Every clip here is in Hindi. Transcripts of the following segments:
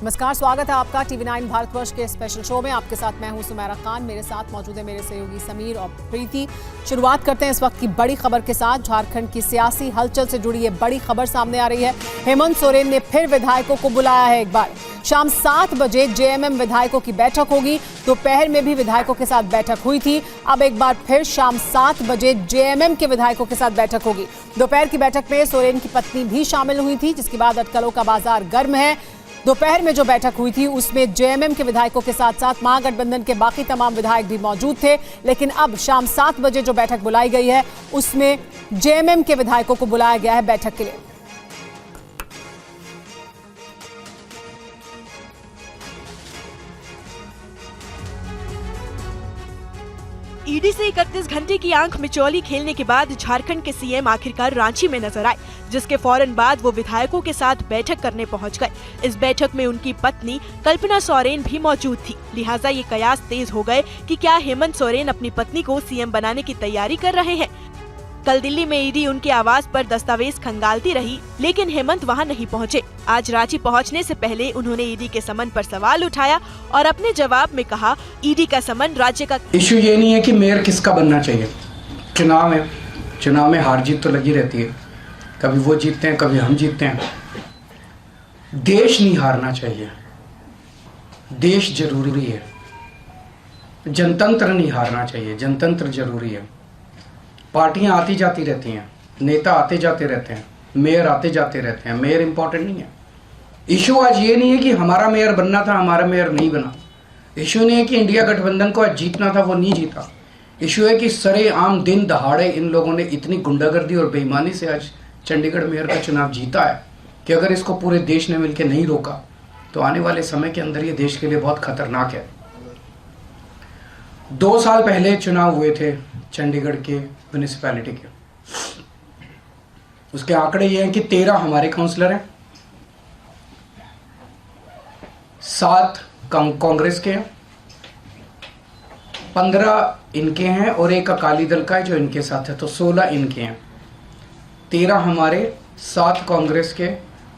नमस्कार, स्वागत है आपका TV9 भारतवर्ष के स्पेशल शो में। आपके साथ मैं हूं सुमेरा खान, मेरे साथ मौजूद है मेरे सहयोगी समीर और प्रीति। शुरुआत करते हैं इस वक्त की बड़ी खबर के साथ। झारखंड की सियासी हलचल से जुड़ी ये बड़ी खबर सामने आ रही है। हेमंत सोरेन ने फिर विधायकों को बुलाया है। एक बार शाम 7 बजे JMM विधायकों की बैठक होगी। दोपहर में भी विधायकों के साथ बैठक हुई थी। अब एक बार फिर शाम 7 बजे JMM के विधायकों के साथ बैठक होगी। दोपहर की बैठक में सोरेन की पत्नी भी शामिल हुई थी, जिसके बाद अटकलों का बाजार गर्म है। दोपहर में जो बैठक हुई थी उसमें JMM के विधायकों के साथ साथ महागठबंधन के बाकी तमाम विधायक भी मौजूद थे। लेकिन अब शाम 7 बजे जो बैठक बुलाई गई है उसमें JMM के विधायकों को बुलाया गया है बैठक के लिए। ईडी से 31 घंटे की आंख मिचौली खेलने के बाद झारखंड के सीएम आखिरकार रांची में नजर आए, जिसके फौरन बाद वो विधायकों के साथ बैठक करने पहुंच गए। इस बैठक में उनकी पत्नी कल्पना सोरेन भी मौजूद थी। लिहाजा ये कयास तेज हो गए कि क्या हेमंत सोरेन अपनी पत्नी को सीएम बनाने की तैयारी कर रहे हैं। कल दिल्ली में ईडी उनके आवास पर दस्तावेज खंगालती रही, लेकिन हेमंत वहां नहीं पहुंचे। आज रांची पहुंचने से पहले उन्होंने ईडी के समन पर सवाल उठाया और अपने जवाब में कहा, ईडी का समन राज्य का इशू ये नहीं है कि मेयर किसका बनना चाहिए। चुनाव है, चुनाव में हार जीत तो लगी रहती है। कभी वो जीतते हैं, कभी हम जीतते हैं। देश नहीं हारना चाहिए, देश जरूरी है। जनतंत्र नहीं हारना चाहिए, जनतंत्र जरूरी है। पार्टियां आती जाती रहती हैं, नेता आते जाते रहते हैं, मेयर आते जाते रहते हैं। मेयर इंपॉर्टेंट नहीं है। इशू आज ये नहीं है कि हमारा मेयर बनना था, हमारा मेयर नहीं बना। इशू नहीं है कि इंडिया गठबंधन को आज जीतना था, वो नहीं जीता। इशू है कि सरेआम दिन दहाड़े इन लोगों ने इतनी गुंडागर्दी और बेईमानी से आज चंडीगढ़ मेयर का चुनाव जीता है कि अगर इसको पूरे देश ने मिलकर नहीं रोका तो आने वाले समय के अंदर ये देश के लिए बहुत खतरनाक है। 2 साल पहले चुनाव हुए थे चंडीगढ़ के म्यूनिसिपैलिटी के। उसके आंकड़े ये हैं कि 13 हमारे काउंसलर हैं, 7 कांग्रेस के हैं, 15 इनके हैं और एक अकाली दल का है जो इनके साथ है, तो 16 इनके हैं। 13 हमारे, 7 कांग्रेस के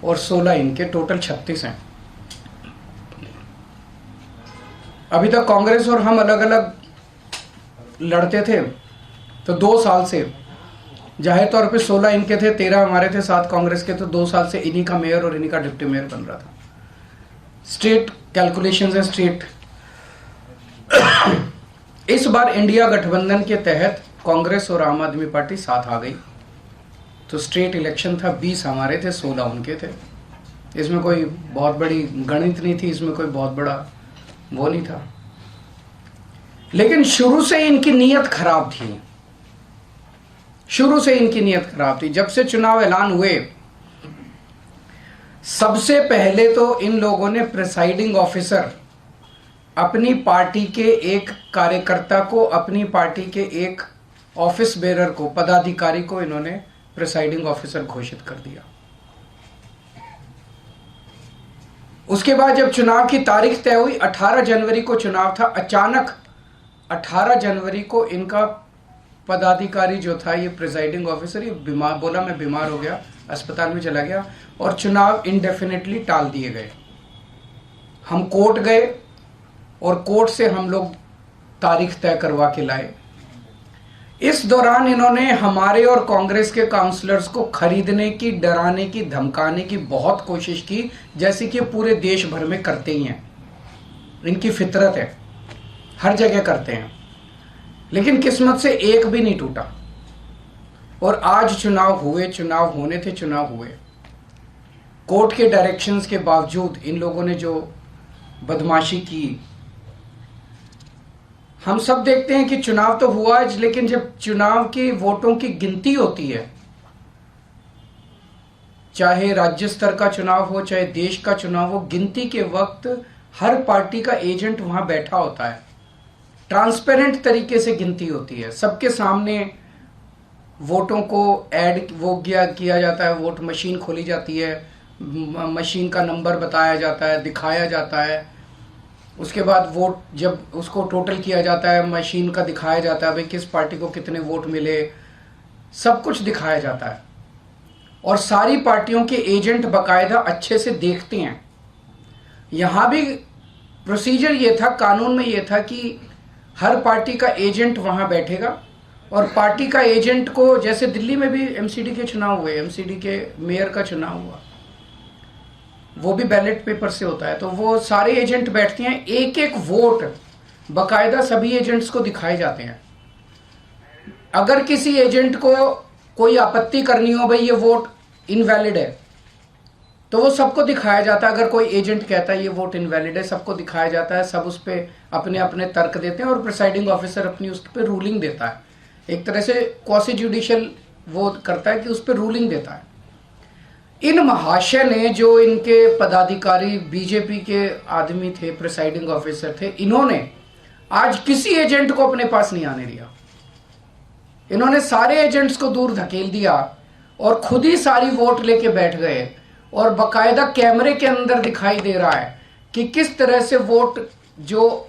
और 16 इनके, टोटल 36 हैं। अभी तक कांग्रेस और हम अलग अलग लड़ते थे, तो 2 साल से जाहिर तौर पे 16 इनके थे, 13 हमारे थे, 7 कांग्रेस के, तो 2 साल से इन्हीं का मेयर और इन्हीं का डिप्टी मेयर बन रहा था। स्टेट कैलकुलेशंस है, स्टेट। इस बार इंडिया गठबंधन के तहत कांग्रेस और आम आदमी पार्टी साथ आ गई, तो स्टेट इलेक्शन था, 20 हमारे थे, 16 उनके थे। इसमें कोई बहुत बड़ी गणित नहीं थी, इसमें कोई बहुत बड़ा वो नहीं था। लेकिन शुरू से इनकी नीयत खराब थी, शुरू से इनकी नीयत खराब थी। जब से चुनाव ऐलान हुए, सबसे पहले तो इन लोगों ने प्रिसाइडिंग ऑफिसर, अपनी पार्टी के एक कार्यकर्ता को, अपनी पार्टी के एक ऑफिस बेरर को, पदाधिकारी को इन्होंने प्रिसाइडिंग ऑफिसर घोषित कर दिया। उसके बाद जब चुनाव की तारीख तय हुई, 18 जनवरी को चुनाव था, अचानक 18 जनवरी को इनका पदाधिकारी जो था, ये प्रिसाइडिंग ऑफिसर, ये बीमार, बोला मैं बीमार हो गया, अस्पताल में चला गया और चुनाव इंडेफिनेटली टाल दिए गए। हम कोर्ट गए और कोर्ट से हम लोग तारीख तय करवा के लाए। इस दौरान इन्होंने हमारे और कांग्रेस के काउंसलर्स को खरीदने की, डराने की, धमकाने की बहुत कोशिश की, जैसे कि पूरे देश भर में करते ही हैं। इनकी फितरत है, हर जगह करते हैं। लेकिन किस्मत से एक भी नहीं टूटा और आज चुनाव हुए, चुनाव होने थे, चुनाव हुए। कोर्ट के डायरेक्शंस के बावजूद इन लोगों ने जो बदमाशी की, हम सब देखते हैं कि चुनाव तो हुआ, लेकिन जब चुनाव की वोटों की गिनती होती है, चाहे राज्य स्तर का चुनाव हो, चाहे देश का चुनाव हो, गिनती के वक्त हर पार्टी का एजेंट वहां बैठा होता है। ट्रांसपेरेंट तरीके से गिनती होती है, सबके सामने वोटों को ऐड वो किया जाता है, वोट मशीन खोली जाती है, मशीन का नंबर बताया जाता है, दिखाया जाता है। उसके बाद वोट जब उसको टोटल किया जाता है, मशीन का दिखाया जाता है भाई किस पार्टी को कितने वोट मिले, सब कुछ दिखाया जाता है। और सारी पार्टियों के एजेंट बाकायदा अच्छे से देखते हैं। यहाँ भी प्रोसीजर ये था, कानून में ये था कि हर पार्टी का एजेंट वहाँ बैठेगा और पार्टी का एजेंट को, जैसे दिल्ली में भी एमसीडी के चुनाव हुए, एमसीडी के मेयर का चुनाव हुआ, वो भी बैलेट पेपर से होता है, तो वो सारे एजेंट बैठते हैं, एक एक वोट बकायदा सभी एजेंट्स को दिखाए जाते हैं। अगर किसी एजेंट को कोई आपत्ति करनी हो, भाई ये वोट इनवैलिड है, तो वो सबको दिखाया जाता है। अगर कोई एजेंट कहता है ये वोट इनवैलिड है, सबको दिखाया जाता है, सब उस पर अपने अपने तर्क देते हैं और प्रिसाइडिंग ऑफिसर अपनी उस पर रूलिंग देता है। एक तरह से क्वासी जुडिशियल वो करता है कि उस पर रूलिंग देता है। इन महाशय ने, जो इनके पदाधिकारी बीजेपी के आदमी थे, प्रिसाइडिंग ऑफिसर थे, इन्होंने आज किसी एजेंट को अपने पास नहीं आने दिया। इन्होंने सारे एजेंट्स को दूर धकेल दिया और खुद ही सारी वोट लेके बैठ गए और बकायदा कैमरे के अंदर दिखाई दे रहा है कि किस तरह से वोट, जो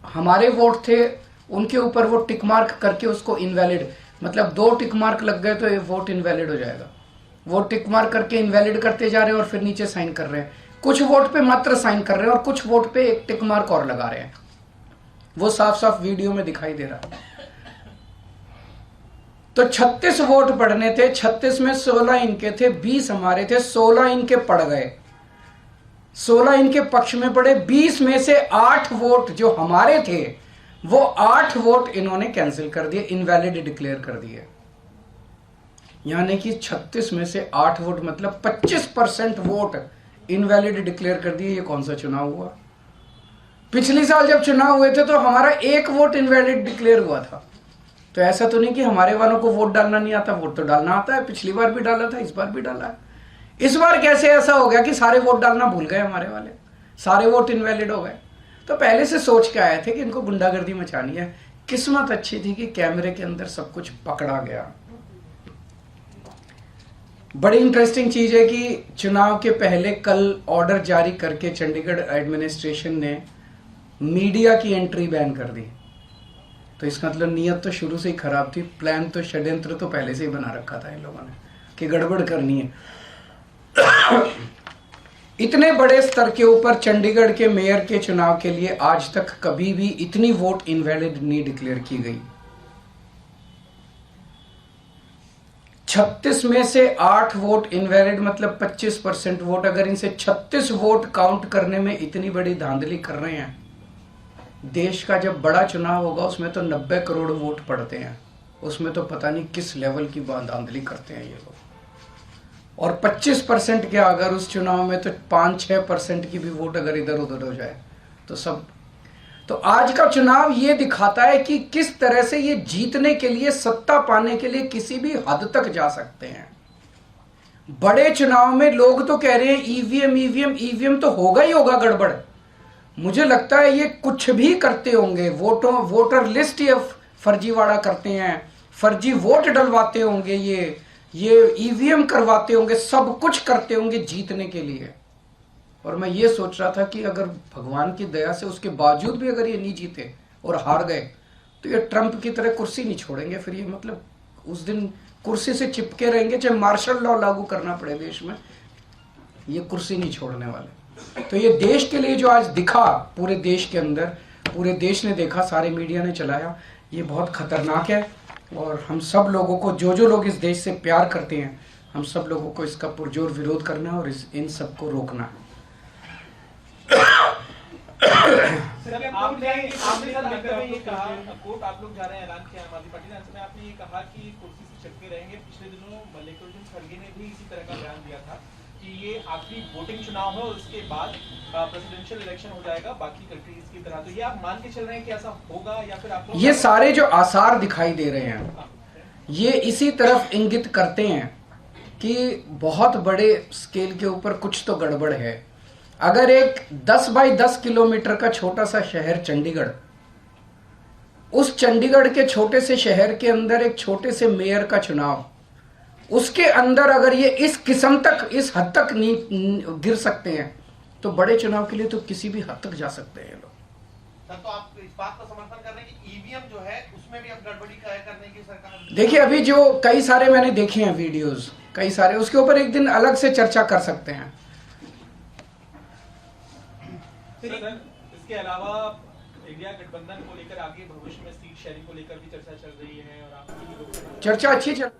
हमारे वोट थे उनके ऊपर वो टिक मार्क करके उसको इनवैलिड, मतलब 2 टिक मार्क लग गए तो ये वोट इनवैलिड हो जाएगा। वो टिक मार्क करके इनवैलिड करते जा रहे हैं और फिर नीचे साइन कर रहे हैं। कुछ वोट पे मात्र साइन कर रहे हैं और कुछ वोट पे एक टिक मार्क और लगा रहे हैं। वो साफ साफ वीडियो में दिखाई दे रहा है। तो 36 वोट पड़ने थे, 36 में 16 इनके थे, 20 हमारे थे, 16 इनके पड़ गए, 16 इनके पक्ष में पड़े। 20 में से 8 वोट जो हमारे थे, वो 8 वोट इन्होंने कैंसिल कर दिए, इनवैलिड डिक्लेयर कर दिए। यानी कि 36 में से 8 वोट, मतलब 25% वोट इनवैलिड डिक्लेयर कर दिए। ये कौन सा चुनाव हुआ? पिछले साल जब चुनाव हुए थे तो हमारा 1 वोट इनवैलिड डिक्लेयर हुआ था। तो ऐसा तो नहीं कि हमारे वालों को वोट डालना नहीं आता, वोट तो डालना आता है। पिछली बार भी डाला था, इस बार भी डाला है। इस बार कैसे ऐसा हो गया कि सारे वोट डालना भूल गए हमारे वाले, सारे वोट इनवैलिड हो गए? तो पहले से सोच के आए थे कि इनको गुंडागर्दी मचानी है। किस्मत अच्छी थी कि कैमरे के अंदर सब कुछ पकड़ा गया। बड़ी इंटरेस्टिंग चीज है कि चुनाव के पहले कल ऑर्डर जारी करके चंडीगढ़ एडमिनिस्ट्रेशन ने मीडिया की एंट्री बैन कर दी। तो इसका मतलब नीयत तो शुरू से ही खराब थी, प्लान तो, षड्यंत्र तो पहले से ही बना रखा था इन लोगों ने कि गड़बड़ करनी है। इतने बड़े स्तर के ऊपर चंडीगढ़ के मेयर के चुनाव के लिए आज तक कभी भी इतनी वोट इनवैलिड नहीं डिक्लेयर की गई। 36 में से 8 वोट इनवैलिड, मतलब 25% वोट। अगर इनसे 36 वोट काउंट करने में इतनी बड़ी धांधली कर रहे हैं, देश का जब बड़ा चुनाव होगा उसमें तो 90 करोड़ वोट पड़ते हैं, उसमें तो पता नहीं किस लेवल की धांधली करते हैं ये लोग। और 25% के अगर उस चुनाव में तो 5-6% की भी वोट अगर इधर उधर हो जाए तो सब। तो आज का चुनाव ये दिखाता है कि किस तरह से ये जीतने के लिए, सत्ता पाने के लिए किसी भी हद तक जा सकते हैं। बड़े चुनाव में लोग तो कह रहे हैं ईवीएम तो होगा ही होगा गड़बड़। मुझे लगता है ये कुछ भी करते होंगे, वोटर लिस्ट ये फर्जीवाड़ा करते हैं, फर्जी वोट डलवाते होंगे, ये ईवीएम करवाते होंगे, सब कुछ करते होंगे जीतने के लिए। और मैं ये सोच रहा था कि अगर भगवान की दया से उसके बावजूद भी अगर ये नहीं जीते और हार गए तो ये ट्रंप की तरह कुर्सी नहीं छोड़ेंगे। फिर ये मतलब उस दिन कुर्सी से चिपके रहेंगे, चाहे मार्शल लॉ लागू करना पड़े देश में, ये कुर्सी नहीं छोड़ने वाले। तो ये देश के लिए जो आज दिखा, पूरे देश के अंदर, पूरे देश ने देखा, सारे मीडिया ने चलाया, ये बहुत खतरनाक है। और हम सब लोगों को, जो लोग इस देश से प्यार करते हैं, हम सब लोगों को इसका पुरजोर विरोध करना है और इन सब को रोकना है। आपने कोर्ट आप लोग जा रहे हैं, ऐलान किया आम आदमी पार्टी ने, ऐसे में आपने ये कहा कि कुर्सी से चिपके रहेंगे। पिछले दिनों मल्लिकार्जुन खड़गे ने भी इसी तरह का बयान दिया था कि ये आखिरी वोटिंग चुनाव है और उसके बाद प्रेसिडेंशियल इलेक्शन हो जाएगा बाकी कंट्रीज की तरह। तो ये आप मान के चल रहे हैं कि ऐसा होगा या फिर आप ये सारे जो आसार दिखाई दे रहे हैं ये इसी तरफ इंगित करते हैं कि बहुत बड़े स्केल के ऊपर कुछ तो गड़बड़ है। अगर एक 10 बाई 10 किलोमीटर का छोटा सा शहर चंडीगढ़, उस चंडीगढ़ के छोटे से शहर के अंदर एक छोटे से मेयर का चुनाव, उसके अंदर अगर ये इस किस्म तक, इस हद तक नहीं गिर सकते हैं, तो बड़े चुनाव के लिए तो किसी भी हद तक जा सकते हैं लोग। सर, तो आप इस बात का समर्थन कर रहे हैं कि ईवीएम जो है उसमें भी अब गड़बड़ी करने की सरकार? देखिए, अभी जो कई सारे मैंने देखे हैं वीडियोस, कई सारे, उसके ऊपर एक दिन अलग से चर्चा कर सकते हैं। सर, इसके अलावा इंडिया गठबंधन को लेकर आगे भविष्य में सीट शेयरिंग को लेकर भी चर्चा चल रही है और आपकी चर्चा अच्छी चल